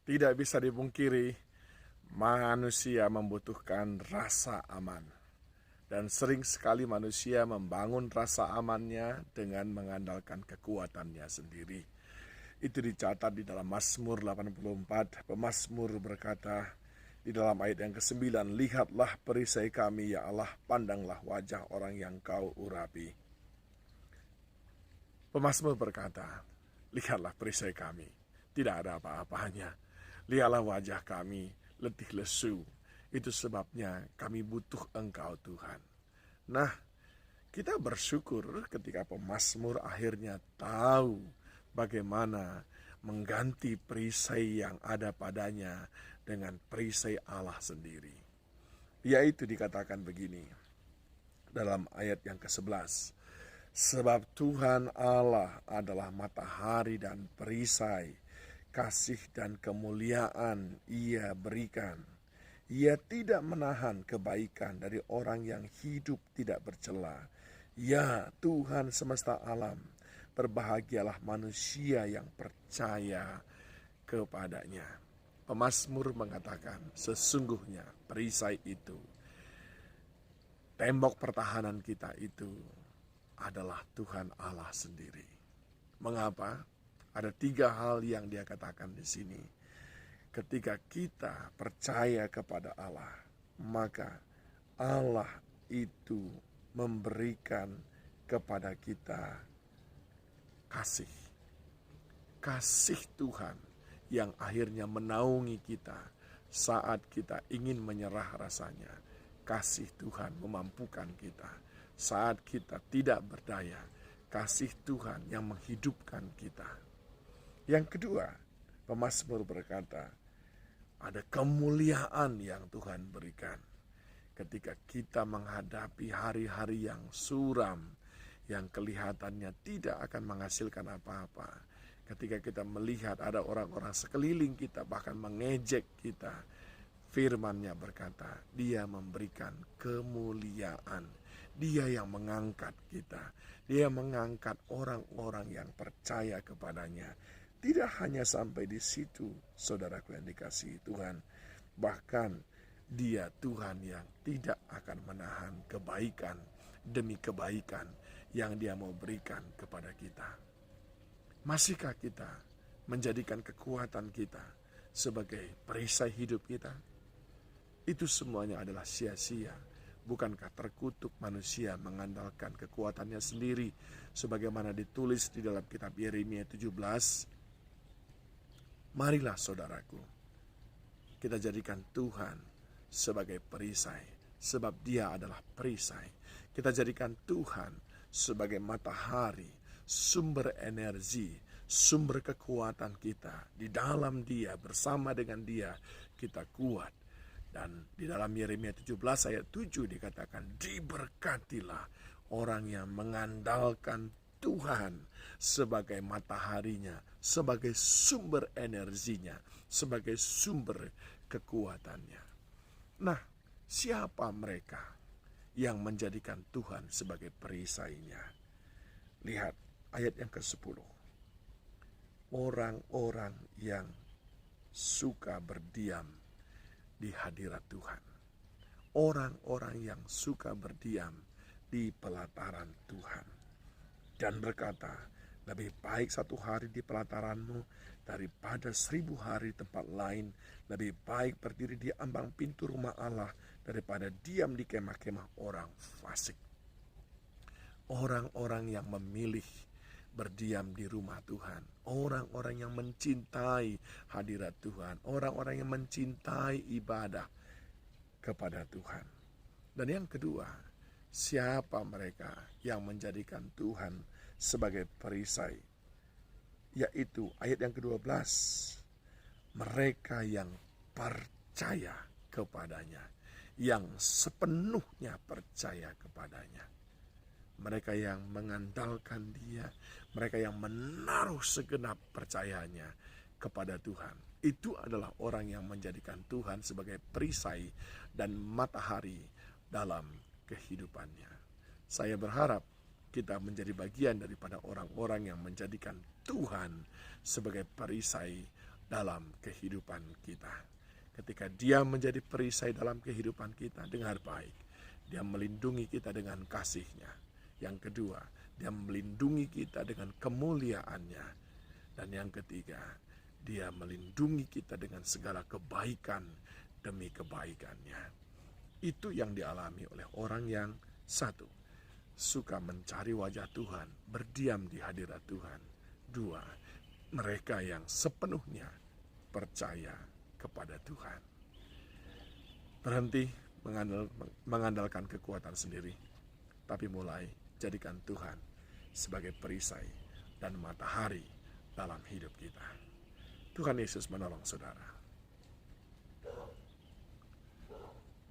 Tidak bisa dipungkiri, manusia membutuhkan rasa aman. Dan sering sekali manusia membangun rasa amannya dengan mengandalkan kekuatannya sendiri. Itu dicatat di dalam Mazmur 84. Pemazmur berkata di dalam ayat yang ke-9, "Lihatlah perisai kami, ya Allah, pandanglah wajah orang yang kau urapi." Pemazmur berkata, "Lihatlah perisai kami, tidak ada apa-apanya. Lihatlah wajah kami, letih lesu. Itu sebabnya kami butuh Engkau, Tuhan." Nah, kita bersyukur ketika pemazmur akhirnya tahu bagaimana mengganti perisai yang ada padanya dengan perisai Allah sendiri. Yaitu dikatakan begini dalam ayat yang ke-11. "Sebab Tuhan Allah adalah matahari dan perisai, kasih dan kemuliaan Ia berikan. Ia tidak menahan kebaikan dari orang yang hidup tidak bercela. Ya Tuhan semesta alam, berbahagialah manusia yang percaya kepadanya." Pemazmur mengatakan, sesungguhnya perisai itu, tembok pertahanan kita itu adalah Tuhan Allah sendiri. Mengapa? Ada 3 hal yang dia katakan di sini. Ketika kita percaya kepada Allah, maka Allah itu memberikan kepada kita kasih. Kasih Tuhan yang akhirnya menaungi kita saat kita ingin menyerah rasanya. Kasih Tuhan memampukan kita saat kita tidak berdaya. Kasih Tuhan yang menghidupkan kita. Yang kedua, pemazmur berkata, ada kemuliaan yang Tuhan berikan. Ketika kita menghadapi hari-hari yang suram, yang kelihatannya tidak akan menghasilkan apa-apa. Ketika kita melihat ada orang-orang sekeliling kita bahkan mengejek kita, firman-Nya berkata, Dia memberikan kemuliaan. Dia yang mengangkat kita. Dia mengangkat orang-orang yang percaya kepadanya. Tidak hanya sampai di situ, saudaraku yang dikasihi Tuhan. Bahkan Dia Tuhan yang tidak akan menahan kebaikan demi kebaikan yang Dia mau berikan kepada kita. Masihkah kita menjadikan kekuatan kita sebagai perisai hidup kita? Itu semuanya adalah sia-sia. Bukankah terkutuk manusia mengandalkan kekuatannya sendiri, sebagaimana ditulis di dalam kitab Yeremia 17? Marilah saudaraku, kita jadikan Tuhan sebagai perisai, sebab Dia adalah perisai. Kita jadikan Tuhan sebagai matahari, sumber energi, sumber kekuatan kita. Di dalam Dia, bersama dengan Dia, kita kuat. Dan di dalam Yeremia 17 ayat 7 dikatakan, diberkatilah orang yang mengandalkan Tuhan sebagai mataharinya, sebagai sumber energinya, sebagai sumber kekuatannya. Nah, siapa mereka yang menjadikan Tuhan sebagai perisainya? Lihat ayat yang ke-10. Orang-orang yang suka berdiam di hadirat Tuhan. Orang-orang yang suka berdiam di pelataran Tuhan. Dan berkata, lebih baik 1 hari di pelataranmu daripada 1000 hari tempat lain. Lebih baik berdiri di ambang pintu rumah Allah daripada diam di kemah-kemah orang fasik. Orang-orang yang memilih berdiam di rumah Tuhan, orang-orang yang mencintai hadirat Tuhan, orang-orang yang mencintai ibadah kepada Tuhan. Dan yang kedua, siapa mereka yang menjadikan Tuhan sebagai perisai? Yaitu ayat yang ke-12, mereka yang percaya kepadanya, yang sepenuhnya percaya kepadanya. Mereka yang mengandalkan Dia, mereka yang menaruh segenap percayanya kepada Tuhan. Itu adalah orang yang menjadikan Tuhan sebagai perisai dan matahari dalam kehidupannya. Saya berharap kita menjadi bagian daripada orang-orang yang menjadikan Tuhan sebagai perisai dalam kehidupan kita. Ketika Dia menjadi perisai dalam kehidupan kita, dengar baik, Dia melindungi kita dengan kasih-Nya. Yang kedua, Dia melindungi kita dengan kemuliaan-Nya. Dan yang ketiga, Dia melindungi kita dengan segala kebaikan demi kebaikan-Nya. Itu yang dialami oleh orang yang satu, suka mencari wajah Tuhan, berdiam di hadirat Tuhan. Dua, mereka yang sepenuhnya percaya kepada Tuhan. Berhenti mengandalkan kekuatan sendiri, tapi mulai jadikan Tuhan sebagai perisai dan matahari dalam hidup kita. Tuhan Yesus menolong saudara.